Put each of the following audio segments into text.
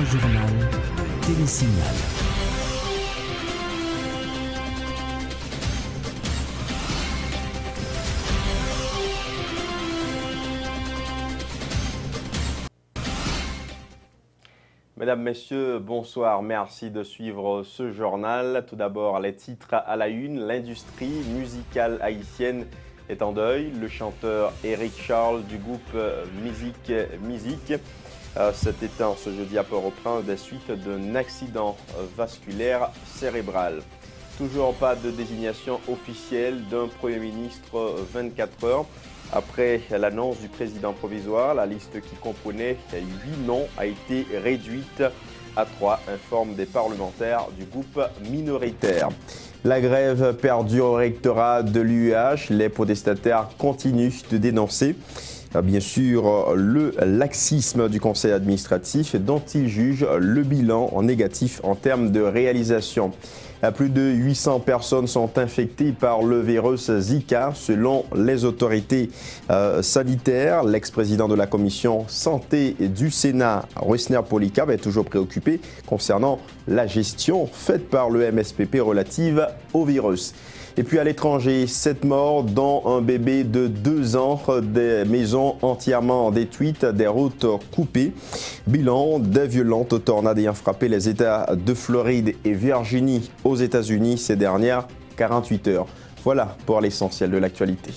Grand Journal, Télésignal. Mesdames, Messieurs, bonsoir. Merci de suivre ce journal. Tout d'abord, les titres à la une. L'industrie musicale haïtienne est en deuil. Le chanteur Éric Charles du groupe Musique s'est éteint ce jeudi à Port-au-Prince des suites d'un accident vasculaire cérébral. Toujours pas de désignation officielle d'un Premier ministre 24 heures. Après l'annonce du président provisoire, la liste qui comprenait 8 noms a été réduite à 3, informent des parlementaires du groupe minoritaire. La grève perdure au rectorat de l'UEH. Les protestataires continuent de dénoncer, bien sûr, le laxisme du conseil administratif dont ils jugent le bilan en négatif en termes de réalisation. Plus de 800 personnes sont infectées par le virus Zika selon les autorités sanitaires. L'ex-président de la commission santé du Sénat, Roesner Policab, est toujours préoccupé concernant la gestion faite par le MSPP relative au virus. Et puis à l'étranger, 7 morts, dont un bébé de 2 ans, des maisons entièrement détruites, des routes coupées. Bilan des violentes tornades ayant frappé les États de Floride et Virginie aux États-Unis ces dernières 48 heures. Voilà pour l'essentiel de l'actualité.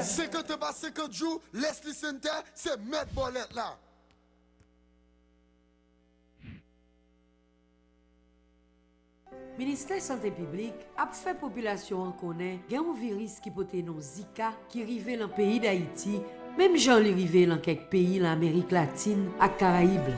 C'est que te passe que joue, Leslie Center, c'est mettre bolette là. Ministère santé publique a fait population en connaît qu'il y a un virus qui peut être Zika qui arrive dans le pays d'Haïti, même gens li rive dans quelques pays de l'Amérique latine et Caraïbes.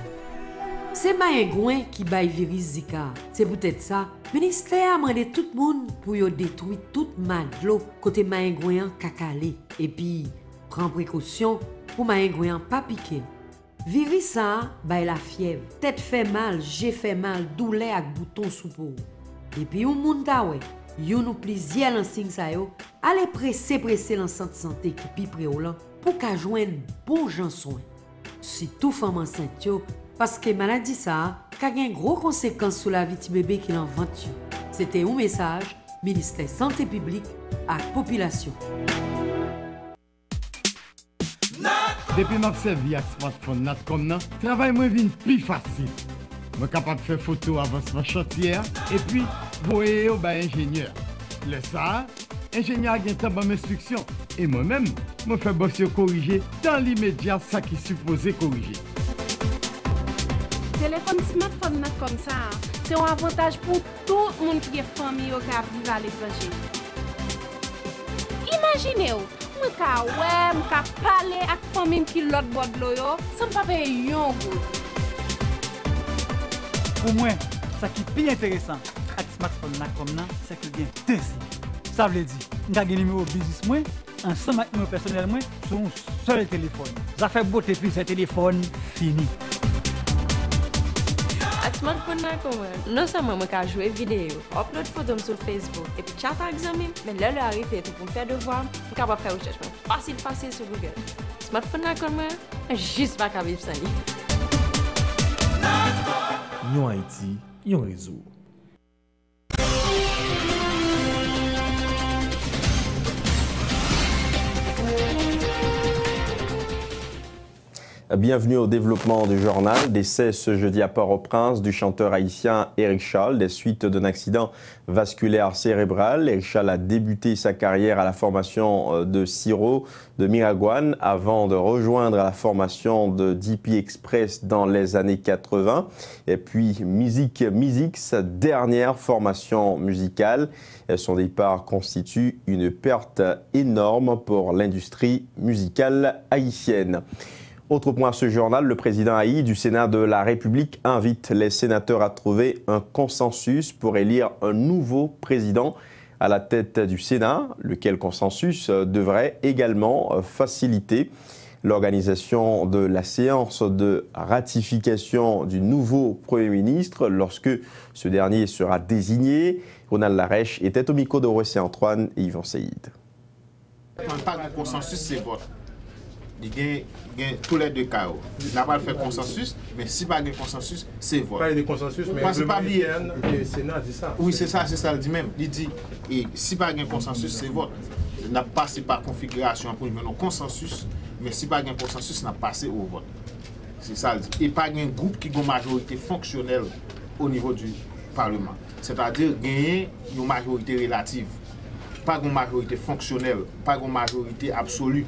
C'est Maïngouin qui baille virus Zika. C'est peut-être ça. Le ministère a demandé tout le monde pour détruire toute madlo côté Maïngouin kakalé. Et puis, prend précaution pour Maïngouin pas piquer. Virus ça baille la fièvre, tête fait mal, j'ai fait mal, douleur avec bouton sous peau. Et puis, un monde ta ouais, yon nou plusieurs lansignes ça yo, allez presser dans centre santé qui pi préolant pour qu'a joindre bon gens soin. Si tout femme enceinte yo, parce que maladie ça, qu'a gen gros conséquences sur la vie de bébé qui l'envente. C'était un message, ministère santé publique à population. Depuis que je servi avec smartphone Natcom, le travail est plus facile. Je suis capable de faire photo avant ce chantier et puis voyer au ingénieur. Le ça, l'ingénieur a une bonne instruction et moi-même, je fais bosser corriger dans l'immédiat ça qui est supposé corriger. Téléphone smartphone comme ça, c'est un avantage pour tout le monde qui est famille ou qui vit à l'étranger. Imaginez-vous, je peux parler avec la famille qui est l'autre bord de l'eau sans pas payer un goût. Pour moi, ce qui est plus intéressant avec le smartphone comme ça, c'est que bien testé. Ça veut dire, je vais numéro business moi, ensemble avec mon personnel moi, sur un seul téléphone. Ça fait beauté plus un téléphone fini. Avec smartphone non seulement je peux jouer vidéo, upload photos sur Facebook et puis chat avec les amis, mais là, arrive pour me faire devoir, je suis capable de faire recherche facile sur Google. Smartphone comme moi, juste pas capable de vivre sans lui. Yon Haïti, yon réseau. Bienvenue au développement du journal. Décès ce jeudi à Port-au-Prince du chanteur haïtien Éric Charles des suites d'un accident vasculaire cérébral. Éric Charles a débuté sa carrière à la formation de Siro de Miragouane avant de rejoindre la formation de DP Express dans les années 80. Et puis Musique, sa dernière formation musicale. Et son départ constitue une perte énorme pour l'industrie musicale haïtienne. Autre point à ce journal, le président Haï du Sénat de la République invite les sénateurs à trouver un consensus pour élire un nouveau président à la tête du Sénat, lequel consensus devrait également faciliter l'organisation de la séance de ratification du nouveau Premier ministre lorsque ce dernier sera désigné. Ronald Larèche était au micro de Roissy Antoine et Yvan Seïd. Pas de consensus, c'est vote. Il y a tous les deux cas. Il n'a pas fait consensus, mais si pas de consensus, c'est vote. Pas de consensus, mais le Sénat dit ça. Oui, c'est ça le dit même. Il dit, et si pas de consensus, c'est vote. Il n'a pas passé par configuration pour un consensus, mais si pas de consensus, il n'a passé au vote. C'est ça le dit. Et pas un groupe qui a une majorité fonctionnelle au niveau du Parlement. C'est-à-dire gagner une majorité relative. Pas une majorité fonctionnelle, pas une majorité absolue.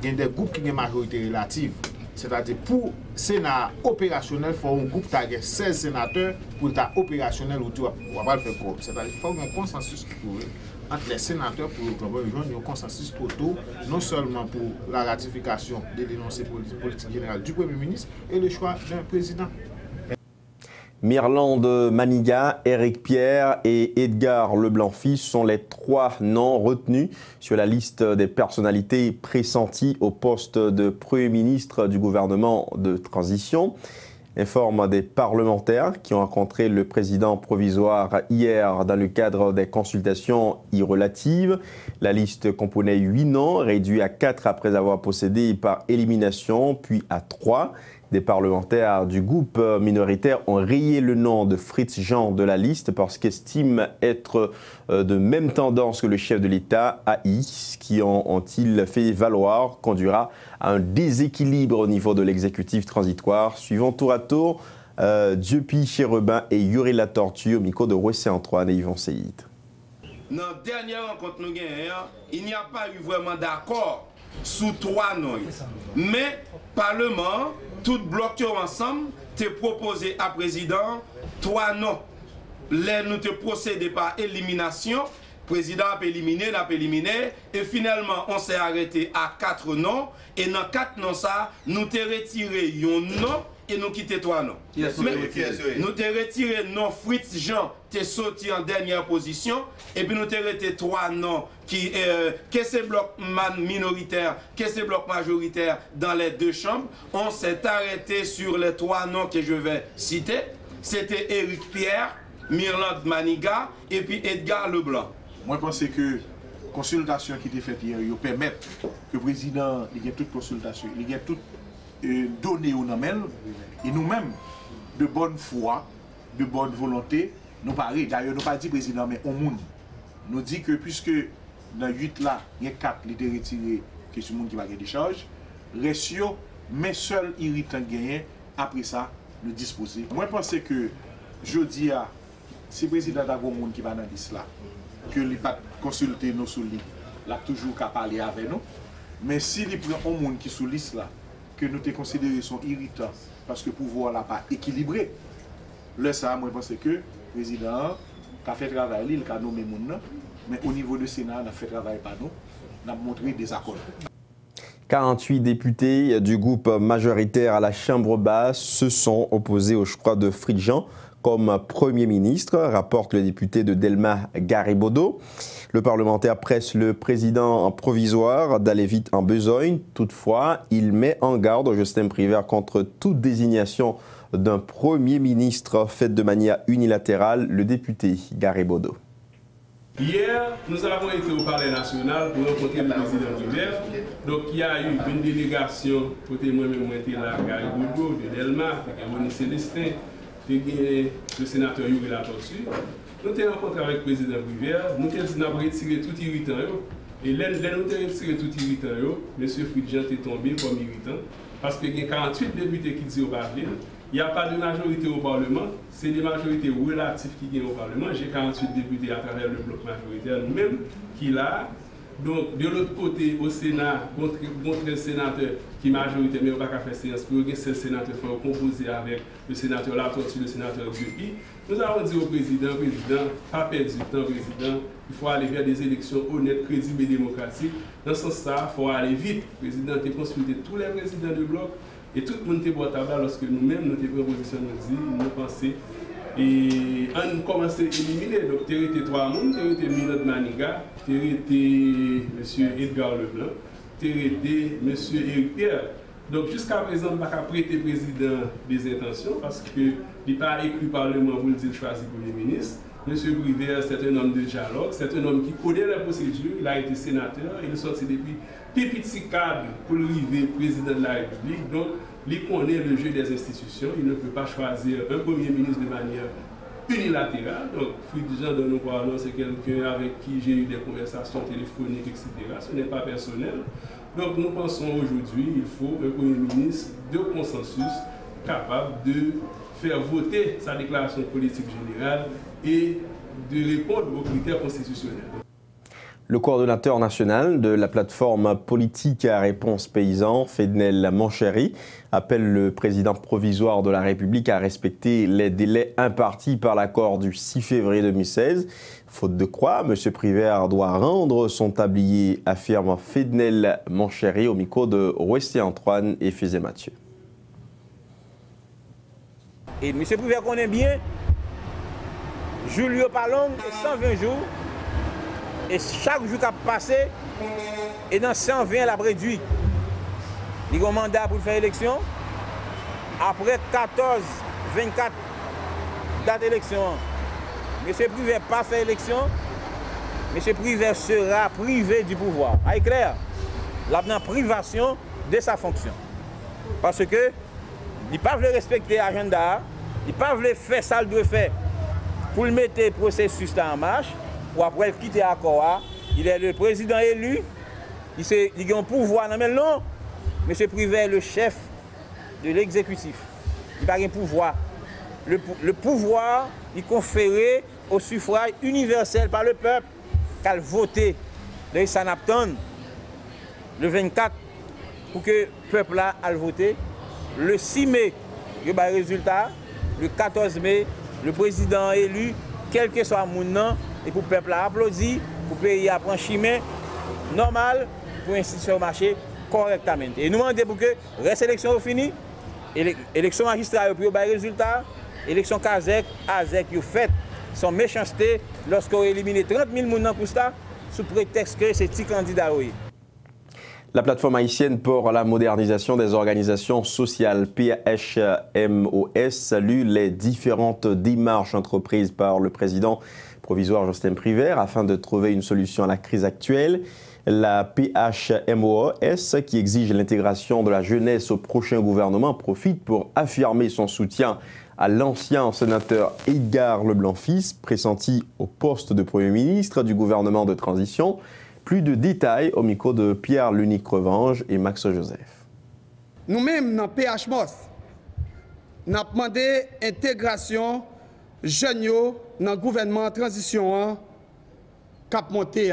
Il y a des groupes qui ont une majorité relative. C'est-à-dire pour le Sénat opérationnel, il faut un groupe qui a 16 sénateurs pour être opérationnel ou tu ne vas pas le faire quoi. C'est-à-dire qu'il faut un consensus entre les sénateurs pour rejoindre un consensus autour, non seulement pour la ratification de l'énoncé politique générale du Premier ministre et le choix d'un président. Mirlande Maniga, Éric Pierre et Edgar Leblanc-Fils sont les trois noms retenus sur la liste des personnalités pressenties au poste de Premier ministre du gouvernement de transition. Informe des parlementaires qui ont rencontré le président provisoire hier dans le cadre des consultations irrelatives. La liste comprenait 8 noms, réduits à 4 après avoir procédé par élimination, puis à 3. Des parlementaires du groupe minoritaire ont rayé le nom de Fritz Jean de la liste parce qu'estiment être de même tendance que le chef de l'État, Haï, qui ont-ils fait valoir, conduira à un déséquilibre au niveau de l'exécutif transitoire. Suivant tour à tour, Dieupy Chérubin et Yuri Latortue au micro de Roissy Antoine et Yvan Seïd. Dans la dernière rencontre nous gagnons, il n'y a pas eu vraiment d'accord sous 3 noms. Mais Parlement, tout bloc ensemble, te proposé à président 3 noms. Là, nous te procédé par élimination. Président a éliminé, et finalement, on s'est arrêté à 4 noms. Et dans 4 noms, ça, nous te retiré un nom et nous quitté 3 noms. Nous te retiré non Fritz Jean, te sorti en dernière position. Et puis nous te retiré 3 noms qui que c'est bloc minoritaire, que c'est bloc majoritaire dans les 2 chambres. On s'est arrêté sur les 3 noms que je vais citer. C'était Éric Pierre, Mirlande Maniga et puis Edgar Leblanc. Moi, je pense que la consultation qui était faite hier, permet que le président ait toute consultation, il ait toute données au nom. Et nous-mêmes, de bonne foi, de bonne volonté, nous parlons. D'ailleurs, nous ne parlons pas du président, mais au monde. Nous disons que puisque dans 8 là, il y a 4 qui étaient retirés, que ce monde qui va gagner des charges, ratio, mais seul irritant gagné, après ça, nous disposer. Moi, je pense que jeudi, si le président a un monde qui va dans la liste là, que il pas consulter nous sur lui, là toujours qu'à parler avec nous. Mais s'il prend un monde qui sous liste là, que nous te considérons sont irritants parce que le pouvoir là pas équilibré, là ça, moi je pense que le président a fait travail, il a nommé monde, mais au niveau du Sénat, il a fait travail par nous, il a montré des accords. 48 députés du groupe majoritaire à la Chambre basse se sont opposés au choix de Fritz Jean comme Premier ministre, rapporte le député de Delma Garibodo. Le parlementaire presse le président provisoire d'aller vite en besogne. Toutefois, il met en garde Justin Privert contre toute désignation d'un Premier ministre faite de manière unilatérale, le député Garibodo. Hier, nous avons été au Palais national pour rencontrer le président Privert. Donc, il y a eu une délégation, côté moi-même, été là, Garibodo, de Delma, de Célestin, le sénateur Yuri Latortue. Nous avons rencontré avec le président Privert, nous avons retiré tout irritant. Et là, nous avons retiré tout irritant. M. Fritz Jean est tombé comme irritant. parce qu'il y a 48 députés qui disent au Parlement. Il n'y a pas de majorité au Parlement, c'est des majorités relatives qui viennent au Parlement. J'ai 48 députés à travers le bloc majoritaire nous-mêmes qui là. Donc, de l'autre côté, au Sénat, contre le sénateur qui est majoritaire, mais on ne va pas faire séance pour que ce sénateur soit composé avec le sénateur Latortue, le sénateur Dupuis. Nous avons dit au président, pas perdre du temps, président, il faut aller vers des élections honnêtes, crédibles et démocratiques. Dans ce sens-là, il faut aller vite. Le président a consulté tous les présidents de bloc et tout le monde était pour table lorsque nous-mêmes, notre proposition nous dit, nous pensons. Et on commence à éliminer. Donc, tu été 3 personnes, tu été Milad Maniga, tu été M. Edgar Leblanc, tu été M. Éric Pierre. Donc, jusqu'à présent, on ne va pas prêter président des intentions parce qu'il n'est pas écrit par le Parlement pour le dire choisir Premier ministre. M. Briver, c'est un homme de dialogue, c'est un homme qui connaît la procédure, il a été sénateur, il est sorti depuis petit cadre pour arriver président de la République. Donc, il connaît le jeu des institutions, il ne peut pas choisir un Premier ministre de manière unilatérale. Donc, Fulgent dont nous parlons, c'est quelqu'un avec qui j'ai eu des conversations téléphoniques, etc. Ce n'est pas personnel. Donc, nous pensons aujourd'hui qu'il faut un Premier ministre de consensus capable de faire voter sa déclaration politique générale et de répondre aux critères constitutionnels. Le coordonnateur national de la plateforme politique à réponse paysan, Fednel Monchéry, appelle le président provisoire de la République à respecter les délais impartis par l'accord du 6 février 2016. Faute de quoi, M. Privert doit rendre son tablier, affirme Fednel Monchéry au micro de Rouestier Antoine et Fizé Mathieu. Et M. Privert connaît bien, Julio Palong, 120 jours. Et chaque jour qui a passé, et dans 120, elle a réduit. Il y a un mandat pour faire élection. Après 14, 24 dates d'élection, M. Privert n'a pas fait élection. M. Privert sera privé du pouvoir. C'est clair? La privation de sa fonction. Parce que ils ne peuvent pas respecter l'agenda, ils ne peuvent pas faire ça qu'il doit faire pour mettre le processus en marche. Ou après quitter l'accord, il est le président élu, il a un pouvoir, mais non, M. Privert est le chef de l'exécutif. Il n'a pas un pouvoir. Le pouvoir est conféré au suffrage universel par le peuple qui a voté de Sanapton le 24 pour que le peuple a voté. Le 6 mai, il y a un résultat. Le 14 mai, le président élu, quel que soit mon nom, et pour le peuple a applaudi, pour le pays a pris un chemin normal, pour l'institution marcher correctement. Et nous demandons pour que la élection est finie, l'élection magistrale pour le résultat, l'élection Kazek, Azek, vous faites son méchanceté lorsqu'on élimine 30 000 personnes pour ça, sous prétexte que c'est petit candidat. La plateforme haïtienne pour la modernisation des organisations sociales PHMOS salue les différentes démarches entreprises par le président provisoire Jocelyn Privert afin de trouver une solution à la crise actuelle. La PHMOS, qui exige l'intégration de la jeunesse au prochain gouvernement, profite pour affirmer son soutien à l'ancien sénateur Edgar Leblanc-Fils, pressenti au poste de Premier ministre du gouvernement de transition. Plus de détails au micro de Pierre Lunique Revange et Max Joseph. Nous-mêmes, dans PHMOS, nous avons demandé l'intégration jeunes dans le gouvernement de transition cap monté.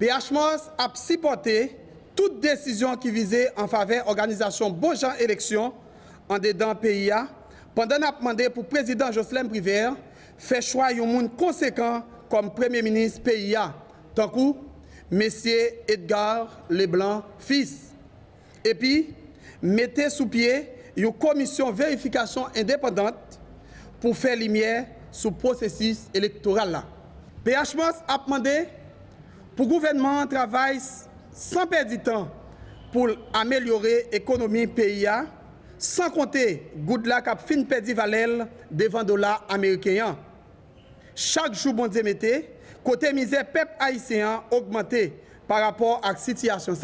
PHMOS a supporté toute décision qui visait en faveur de l'organisation bon genre élection en dedans pays. Pendant nous avons demandé pour le président Jocelyn Privert faire choix d'un monde conséquent comme Premier ministre pays. Tant que M. Edgar Leblanc-Fils. Et puis, mettez sous pied une commission de vérification indépendante pour faire lumière sur le processus électoral. PHMOS a demandé pour le gouvernement travailler sans perdre de temps pour améliorer l'économie pays, sans compter Goudla qui a fin perdu valeur devant le dollar américain. Chaque jour, bon Dieu, mettez, côté misère peuple haïtien augmenté par rapport à la situation.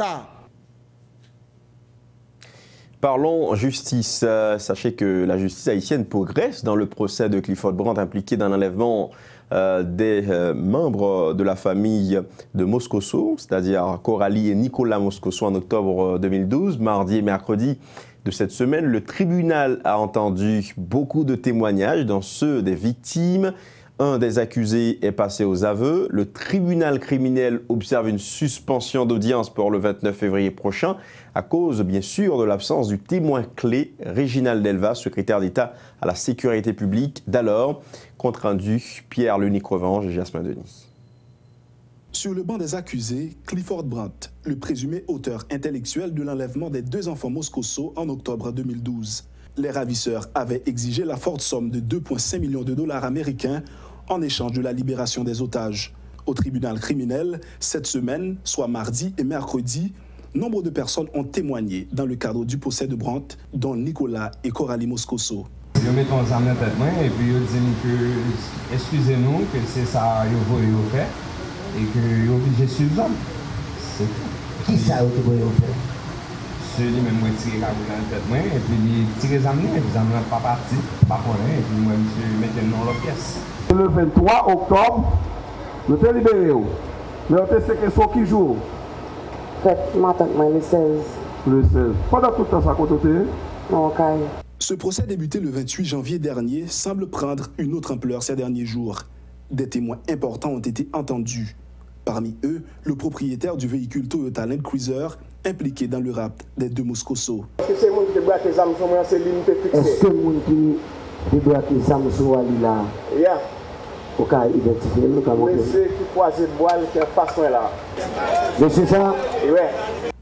Parlons justice. Sachez que la justice haïtienne progresse dans le procès de Clifford Brandt impliqué dans l'enlèvement des membres de la famille de Moscoso, c'est-à-dire Coralie et Nicolas Moscoso en octobre 2012. Mardi et mercredi de cette semaine, le tribunal a entendu beaucoup de témoignages, dont ceux des victimes. Un des accusés est passé aux aveux. Le tribunal criminel observe une suspension d'audience pour le 29 février prochain à cause, bien sûr, de l'absence du témoin clé, Réginald Delva, secrétaire d'État à la sécurité publique d'alors. Compte rendu, Pierre-Lunique Revanche et Jasmin Denis. Sur le banc des accusés, Clifford Brandt, le présumé auteur intellectuel de l'enlèvement des 2 enfants Moscoso en octobre 2012. Les ravisseurs avaient exigé la forte somme de 2,5 millions de dollars américains en échange de la libération des otages. Au tribunal criminel, cette semaine, soit mardi et mercredi, nombre de personnes ont témoigné dans le cadre du procès de Brandt, dont Nicolas et Coralie Moscoso. Ils mettent ensemble dans tête et puis ils disent que excusez-nous, que c'est ça qu'ils fait et qu'ils sont obligés de suivre. C'est tout. Qui ça qu'ils ont fait? Ceux-là même ont tiré la boule dans tête et puis ils tirent les amenés, et puis les amenés pas partis, pas pour rien, et puis moi je mettais le nom de la pièce. Le 23 octobre, nous sommes libérés. Mais on a séquestré qui joue? Le 16. Le 16. Pendant tout le temps, ça compte? Non, ok. Ce procès débuté le 28 janvier dernier semble prendre une autre ampleur ces derniers jours. Des témoins importants ont été entendus. Parmi eux, le propriétaire du véhicule Toyota Land Cruiser impliqué dans le rapt des 2 Moscoso. Est-ce que c'est le monde qui braque les âmes sur moi, c'est limité fixé? Est-ce que le monde qui braque les âmes sur moi, là? Yeah. Au cas identifié, nous avons monsieur qui croise de bois, qui est façon là. C'est ça? Ouais.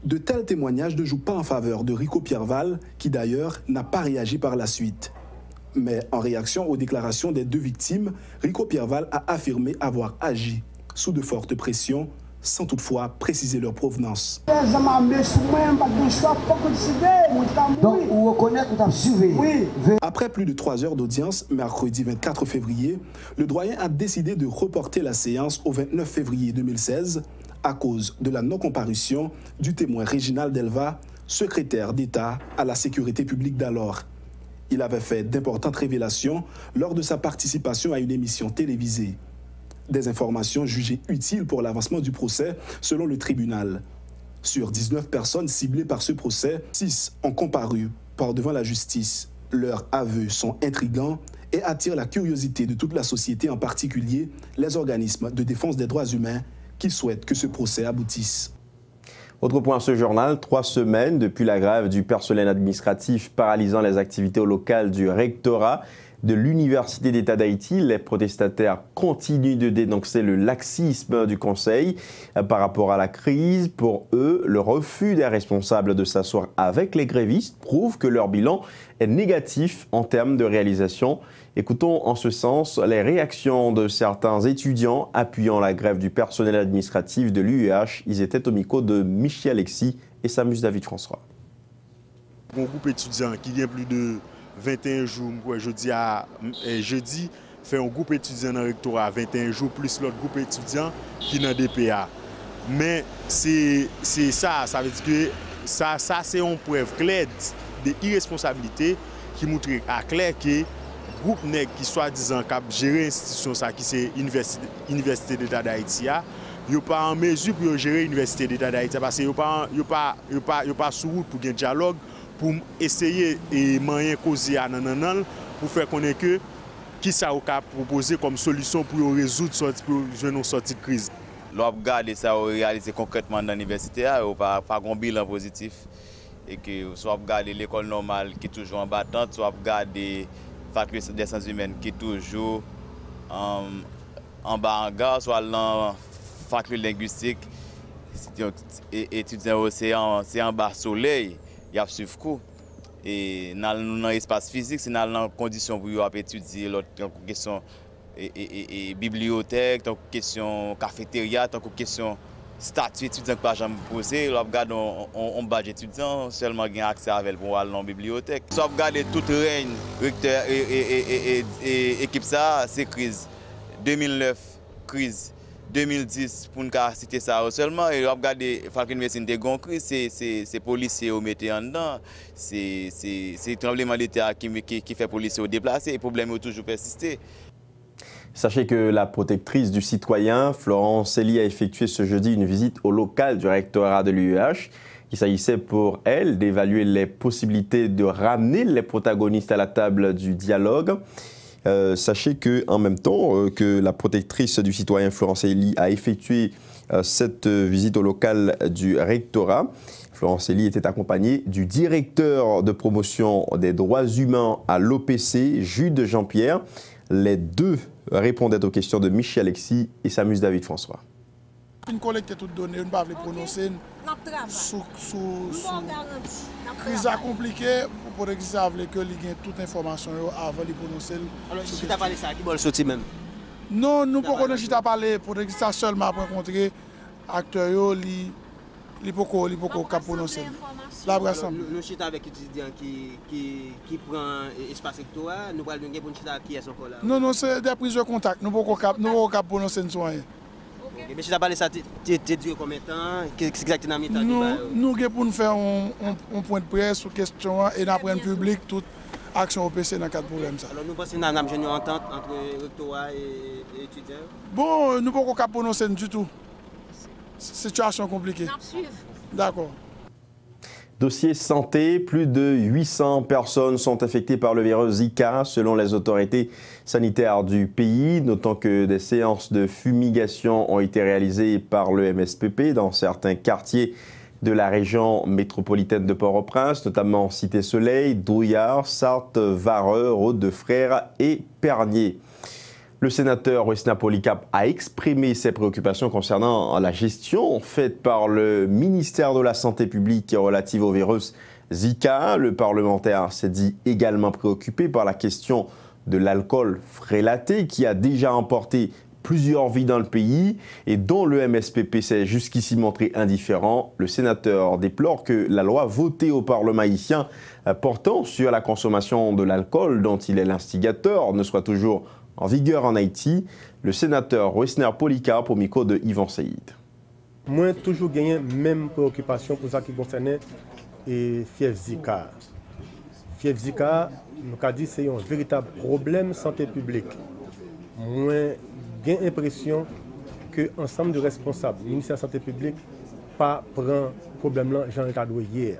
De tels témoignages ne jouent pas en faveur de Rico Pierval, qui d'ailleurs n'a pas réagi par la suite. Mais en réaction aux déclarations des 2 victimes, Rico Pierval a affirmé avoir agi sous de fortes pressions, sans toutefois préciser leur provenance. Donc, vous reconnaissez que vous avez suivi? Oui. Après plus de 3 heures d'audience, mercredi 24 février, le doyen a décidé de reporter la séance au 29 février 2016 à cause de la non-comparution du témoin Réginald Delva, secrétaire d'État à la sécurité publique d'alors. Il avait fait d'importantes révélations lors de sa participation à une émission télévisée. Des informations jugées utiles pour l'avancement du procès selon le tribunal. Sur 19 personnes ciblées par ce procès, 6 ont comparu par devant la justice. Leurs aveux sont intrigants et attirent la curiosité de toute la société, en particulier les organismes de défense des droits humains qui souhaitent que ce procès aboutisse. Autre point à ce journal, 3 semaines depuis la grève du personnel administratif paralysant les activités locales du rectorat de l'Université d'État d'Haïti, les protestataires continuent de dénoncer le laxisme du Conseil par rapport à la crise. Pour eux, le refus des responsables de s'asseoir avec les grévistes prouve que leur bilan est négatif en termes de réalisation. Écoutons en ce sens les réactions de certains étudiants appuyant la grève du personnel administratif de l'UEH. Ils étaient au micro de Michi Alexis et Samus David François. Un groupe étudiant qui vient plus de 21 jours, jeudi, fait un groupe étudiant dans le rectorat 21 jours, plus l'autre groupe étudiant qui est dans DPA. Mais c'est ça veut dire que ça c'est une preuve claire de irresponsabilité qui montre à clair que le groupe nèg qui soi-disant cap gérer l'institution ça qui c'est Université d'État d'Haïti, il n'est pas en mesure pour gérer l'Université d'État d'Haïti parce qu'il n'est pas sur route pour un dialogue, pour essayer de moyen causer pour faire connaître que qui ça a proposé comme solution pour résoudre une sortie de crise. L'on regarde ça réaliser concrètement dans l'université, il n'y a pas de bilan positif. Et que soit regarder l'école normale qui est toujours en battante, soit regarder la faculté des sciences humaines qui est toujours en bas en gare, soit la faculté linguistique, étudiants c'est en bas soleil. Il y a suivi cours. Et dans l'espace physique, c'est dans les conditions pour étudier l'autre question bibliothèque, question cafétéria, question statut étudiant que pas jamais posé. Là, regarde on badge étudiant seulement gain accès avec pour aller dans la bibliothèque. Soit regarder tout règne recteur et équipe ça, c'est crise. 2009 crise. 2010 pour nous citer ça seulement et regarder Falcon Medicine de Goncry c'est policiers au mettre en dedans c'est tremblement de terre qui fait policiers au déplacer et problème ont toujours persisté. Sachez que la protectrice du citoyen, Florence Elie, a effectué ce jeudi une visite au local du rectorat de l'UEH. Il s'agissait pour elle d'évaluer les possibilités de ramener les protagonistes à la table du dialogue. Sachez qu'en même temps que la protectrice du citoyen, Florence Elie, a effectué cette visite au local du rectorat, Florence Elie était accompagnée du directeur de promotion des droits humains à l'OPC, Jude Jean-Pierre. Les deux répondaient aux questions de Michel Alexis et Samus David François. Une collecte toutes données, une ne pas les prononcer sous crise compliquée pour que que il y ait toute information avant de prononcer. Alors si tu as parlé ça, qui va le sortir même? Non, nous ne pouvons pas parler pour que ça seulement pour rencontrer acteurs li poko ka prononcer. Le chita avec étudiant qui prend espace rectorat, nous parlons de pour chita qui est son là. Non, c'est des prises de contact. Nous pouvons pas prononcer nous rien. Mais si tu as parlé ça, tu dis combien de temps? Qu'est-ce exactement temps? Nous pour faire un point de presse sur question et après un public toute action OPC dans quatre problèmes ça. Alors nous pensons que nous avons une entente entre rectorat et étudiants. Bon, nous ne pouvons pas prononcer du tout. Situation compliquée. D'accord. Dossier santé, plus de 800 personnes sont affectées par le virus Zika selon les autorités sanitaires du pays, notant que des séances de fumigation ont été réalisées par le MSPP dans certains quartiers de la région métropolitaine de Port-au-Prince, notamment Cité-Soleil, Drouillard, Sarthe, Vareux, Hauts-de-Frères et Pernier. Le sénateur Wesna Polycap a exprimé ses préoccupations concernant la gestion faite par le ministère de la Santé publique relative au virus Zika. Le parlementaire s'est dit également préoccupé par la question de l'alcool frélaté qui a déjà emporté plusieurs vies dans le pays et dont le MSPP s'est jusqu'ici montré indifférent. Le sénateur déplore que la loi votée au Parlement haïtien portant sur la consommation de l'alcool dont il est l'instigateur ne soit toujours en vigueur en Haïti. Le sénateur Wesner Polycarp au micro de Yvan Saïd. Moi, toujours gagné même préoccupation pour ça qui concernait fièvre Zika. Fièvre Zika, nous avons dit c'est un véritable problème de santé publique. Moi, j'ai l'impression que l'ensemble de responsables du ministère de la Santé publique pas prend le problème là, Jean Ritadou hier.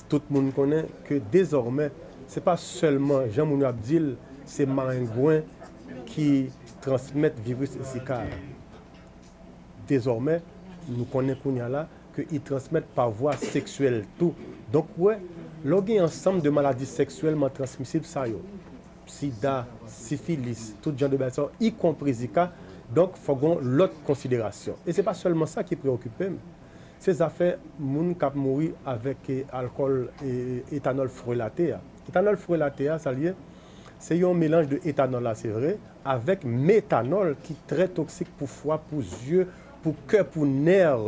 Tout le monde connaît que désormais, ce n'est pas seulement Jean-Mounou Abdil, c'est Maringouin qui transmettent le virus Zika. Désormais, nous connaissons qu'ils transmettent par voie sexuelle tout. Donc, ouais, il y a un ensemble de maladies sexuellement transmissibles, ça y est. Sida, syphilis, tout genre de maladies, y compris Zika. Donc, il faut avoir l'autre considération. Et ce n'est pas seulement ça qui préoccupe. Ces affaires, les gens qui mourent avec alcool et éthanol frelaté. Éthanol frelaté, ça lié. C'est un mélange de éthanol, c'est vrai, avec méthanol qui est très toxique pour foie, pour yeux, pour cœur, pour nerfs.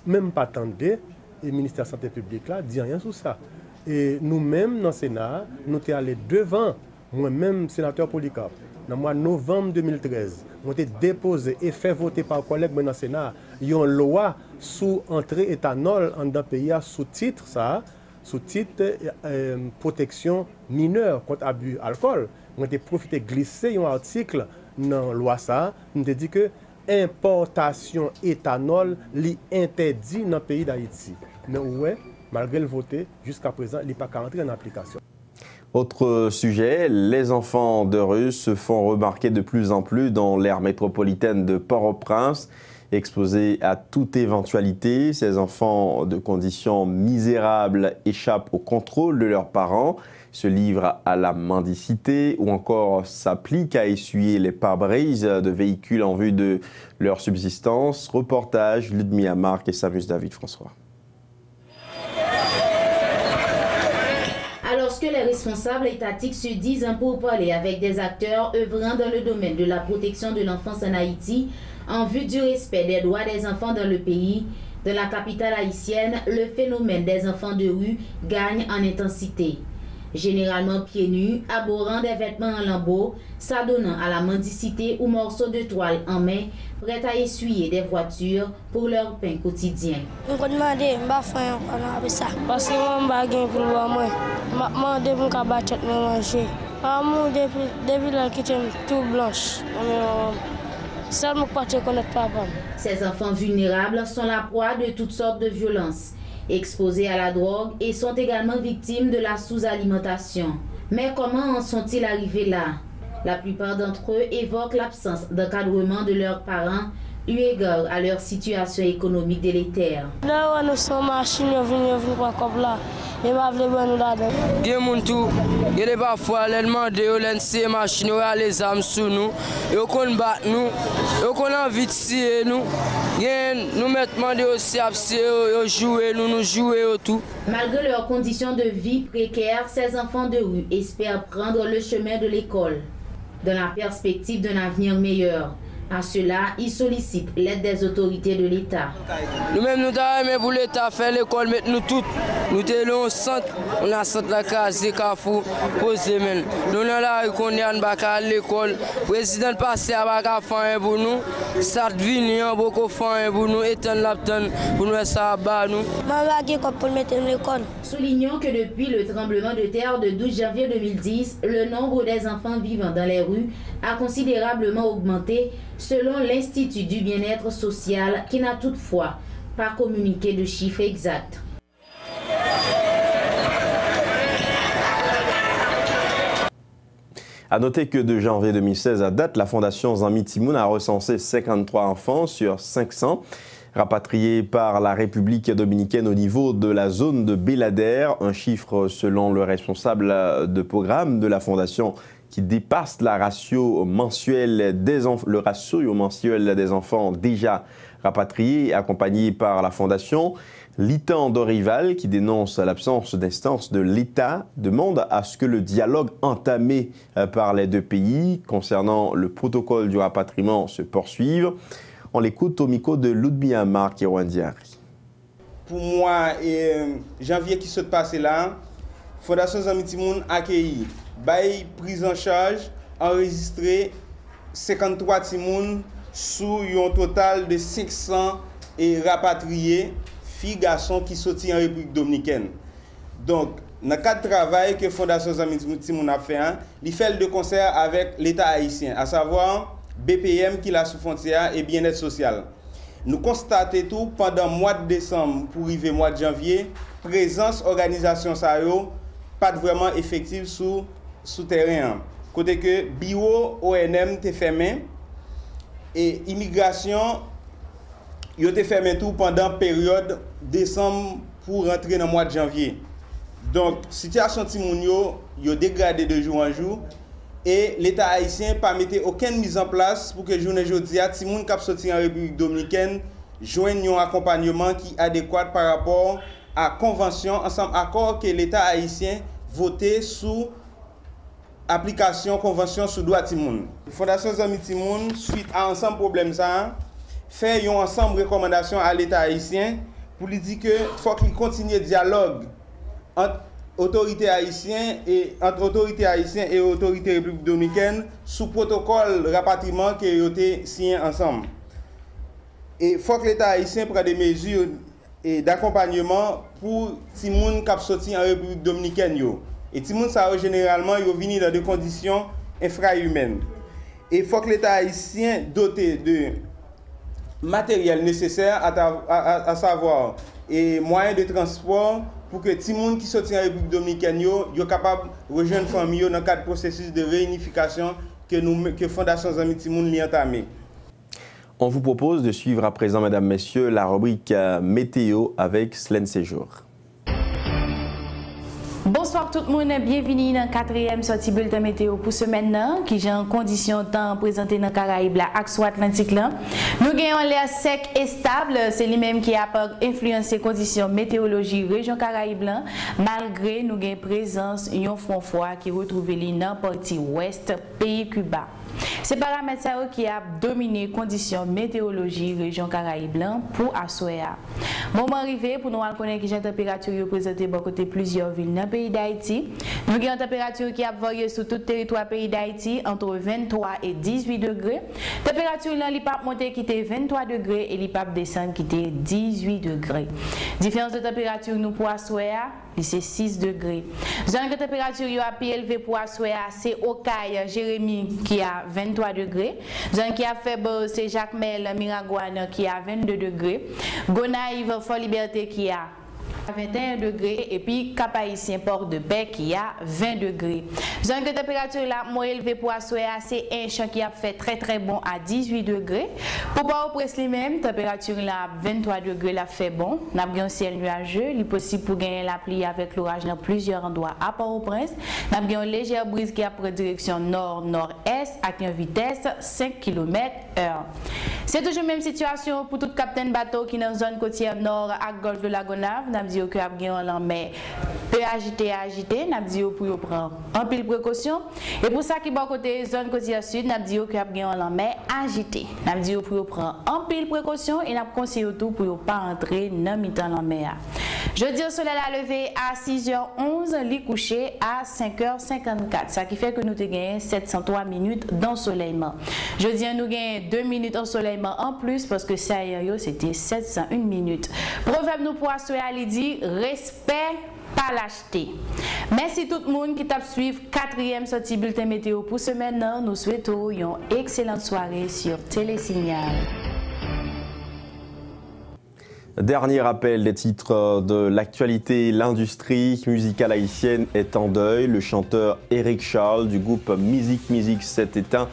Même pas attendez, le ministère de la Santé publique là dit rien sur ça. Et nous-mêmes, dans le Sénat, nous sommes allés devant, moi-même, sénateur Polycarp, dans le mois de novembre 2013, nous avons déposé et fait voter par collègues dans le Sénat une loi sous entrée éthanol dans le pays, sous titre ça. Sous-titre protection mineure contre abus alcool. On a profité de glisser un article dans la loi ça. On a dit que importation éthanol est interdit dans le pays d'Haïti. Mais ouais, malgré le vote, jusqu'à présent, il n'est pas rentré en application. Autre sujet, les enfants de rue se font remarquer de plus en plus dans l'aire métropolitaine de Port-au-Prince. Exposés à toute éventualité, ces enfants de conditions misérables échappent au contrôle de leurs parents, se livrent à la mendicité ou encore s'appliquent à essuyer les pare-brises de véhicules en vue de leur subsistance. Reportage Ludmilla Marc et Samus David François. Alors que les responsables étatiques se disent un pourparler avec des acteurs œuvrant dans le domaine de la protection de l'enfance en Haïti, en vue du respect des droits des enfants dans le pays, de la capitale haïtienne, le phénomène des enfants de rue gagne en intensité. généralement pieds nus, arborant des vêtements en lambeaux, s'adonnant à la mendicité ou morceaux de toile en main, prêts à essuyer des voitures pour leur pain quotidien. Je me demande si je vais faire ça. Parce que je ne vais pas pour moi. Je ne vais pas battre manger. Depuis la kitchen tout blanche. Seulement pas te connaître papa. Ces enfants vulnérables sont la proie de toutes sortes de violences, exposés à la drogue et sont également victimes de la sous-alimentation. Mais comment en sont-ils arrivés là? La plupart d'entre eux évoquent l'absence d'encadrement de leurs parents, eu égard à leur situation économique délétère. Là où nous sommes machines, nous venons pas comme là. Et ma vle bon nous là. Il y a des gens qui parfois les demandent les machines les armes sur nous, et qu'on bat nous, et qu'on a envie de tirer nous. Nous mettons aussi à jouer, nous jouer tout. Malgré leurs conditions de vie précaires, ces enfants de rue espèrent prendre le chemin de l'école, dans la perspective d'un avenir meilleur. À cela, ils sollicitent l'aide des autorités de l'État. Nous-mêmes, nous avons pour l'État faire l'école, mettre nous toutes. Nous sommes au centre, on a centre la case, Carrefour, poser men. Nous avons la rue qu'on est à l'école. Le président passe à Baka faire pour nous. Ça devient beaucoup faire pour nous, étendre la pour nous ça bas nous. Pour mettre l'école. Soulignons que depuis le tremblement de terre de 12 janvier 2010, le nombre des enfants vivant dans les rues a considérablement augmenté, selon l'Institut du bien-être social, qui n'a toutefois pas communiqué de chiffres exacts. A noter que de janvier 2016 à date, la Fondation Zami Timoun a recensé 53 enfants sur 500 rapatriés par la République dominicaine au niveau de la zone de Belader, un chiffre selon le responsable de programme de la Fondation qui dépasse le ratio mensuel des enfants déjà rapatriés, accompagné par la Fondation. Litan Dorival, qui dénonce l'absence d'instance de l'État, demande à ce que le dialogue entamé par les deux pays concernant le protocole du rapatriement se poursuive. On l'écoute au micro de Ludmilla Amar Kirwandiari. Pour moi, janvier qui se passe là, Fondation Zami Timoun a accueilli, prise en charge, enregistré 53 Timoun sous un total de 500 et rapatriés, filles, garçons qui sont en République dominicaine. Donc, dans le cadre de travail que Fondation Zami Timoun a fait, il fait de concert avec l'État haïtien, à savoir BPM qui l'a sous frontière et bien-être social. Nous constatons tout pendant le mois de décembre pour arriver au mois de janvier, présence organisation ça pas vraiment effective sous terrain. Côté que bureau ONM te fermé et immigration yo te fermé tout pendant la période décembre pour rentrer dans le mois de janvier. Donc situation timoun yo dégradé de jour en jour. Et l'État haïtien pas mis aucune mise en place pour que journée jodi a timoun k'ap sorti en République dominicaine joigne un accompagnement qui est adéquat par rapport à convention ensemble accord que l'État haïtien voté sous application convention sous droit timoun. Fondation Zami Timoun suite à ensemble problème ça fait un ensemble recommandation à l'État haïtien pour lui dire que faut qu'il continue le dialogue entre autorités haïtiennes et autorités République dominicaine sous protocole rapatriement qui a été signé ensemble. Et il faut que l'État haïtien prenne des mesures d'accompagnement pour les gens qui sont sortis en République dominicaine. Et les gens généralement viennent dans des conditions infrahumaines. Et il faut que l'État haïtien doté de matériel nécessaire, à savoir et moyens de transport, pour que les gens qui sont en République dominicaine soient capables de rejoindre la famille dans le cadre du processus de réunification que Fondation Zami Timoun a entamé. On vous propose de suivre à présent, mesdames, messieurs, la rubrique météo avec Slen Séjour. Bonsoir tout le monde, bienvenue dans le 4e sortie bulletin météo pour ce maintenant qui j'ai en condition temps présenté dans Caraïbes la axe Atlantique là. Nous gagnons l'air sec et stable, c'est lui-même qui a influencé conditions météorologie région Caraïbes là, malgré nous gagnons présence un front froid qui retrouve dans la partie ouest pays Cuba. C'est paramètres qui a dominé conditions météorologie région Caraïbes pour Assoya. Moment arrivé pour nous connaître que la température présentée bon côté plusieurs villes dans pays d'Haïti. Nous avons une température qui a varié sur tout le territoire pays d'Haïti entre 23 et 18 degrés. Température là, l'IPAP monté qui était 23 degrés et l'IPAP descend qui était 18 degrés. Différence de température nous pour Assoya, c'est 6 degrés. Zone de température a plus élevé pour Assoya, c'est Okaï, Jérémy qui a 23 degrés. Zone qui a faible, c'est Jacques Mel, Miragouane qui a 22 degrés. Gonaïve, Fort Liberté qui a 21 degrés et puis Cap-Haïtien Port de Paix qui a 20 degrés. Zone de température là, moins élevée pour Assoya, c'est un champ qui a fait très bon à 18 degrés. Pour Port-au-Prince lui-même, température là 23 degrés là fait bon. Nous avons un ciel nuageux, il est possible pour gagner la pluie avec l'orage dans plusieurs endroits à Port-au-Prince. Nous avons une légère brise qui a pris direction nord-nord-est avec une vitesse 5 km/h. C'est toujours la même situation pour tout capitaine bateau qui est dans la zone côtière nord à golfe de la Gonave. Nous avons dit que nous avons mais peu agité. Nous avons dit pour prendre un pile précaution. Et pour ça qui est bon côté zone côtière sud, nous avons dit que nous avons mais agité. Nous avons dit pour prendre un pile précaution et nous avons conseillé tout pour ne pas entrer dans la mer. Jeudi, le soleil a levé à 6h11, lit couché à 5h54. Ça qui fait que nous avons gagné 703 minutes d'ensoleillement. Jeudi, nous avons 2 minutes d'ensoleillement en plus parce que ça c'était 701 minutes. Proverbe nous pour assurer dit respect, pas l'acheter. Merci tout le monde qui t'a suivi 4e sortie bulletin météo pour ce maintenant. Nous souhaitons une excellente soirée sur Télésignal. Dernier rappel des titres de l'actualité. L'industrie musicale haïtienne est en deuil. Le chanteur Eric Charles du groupe Musique s'est éteint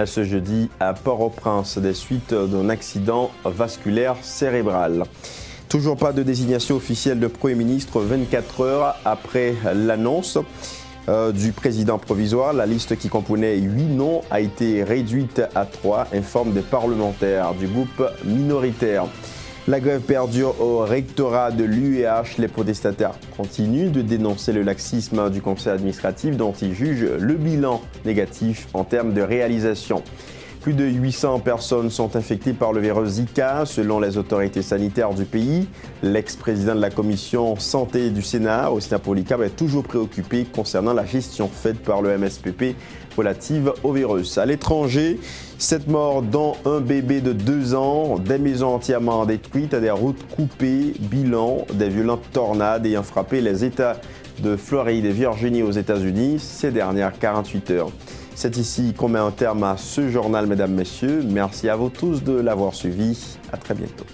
ce jeudi à Port-au-Prince des suites d'un accident vasculaire cérébral. Toujours pas de désignation officielle de Premier ministre 24 heures après l'annonce du président provisoire. La liste qui comprenait 8 noms a été réduite à 3, informent des parlementaires du groupe minoritaire. La grève perdure au rectorat de l'UEH. Les protestataires continuent de dénoncer le laxisme du conseil administratif dont ils jugent le bilan négatif en termes de réalisation. Plus de 800 personnes sont infectées par le virus Zika, selon les autorités sanitaires du pays. L'ex-président de la commission santé du Sénat, Osina Policab, est toujours préoccupé concernant la gestion faite par le MSPP relative au virus. À l'étranger, 7 morts dont un bébé de 2 ans, des maisons entièrement détruites, des routes coupées, bilan des violentes tornades ayant frappé les États de Floride et Virginie aux États-Unis ces dernières 48 heures. C'est ici qu'on met un terme à ce journal, mesdames, messieurs. Merci à vous tous de l'avoir suivi. À très bientôt.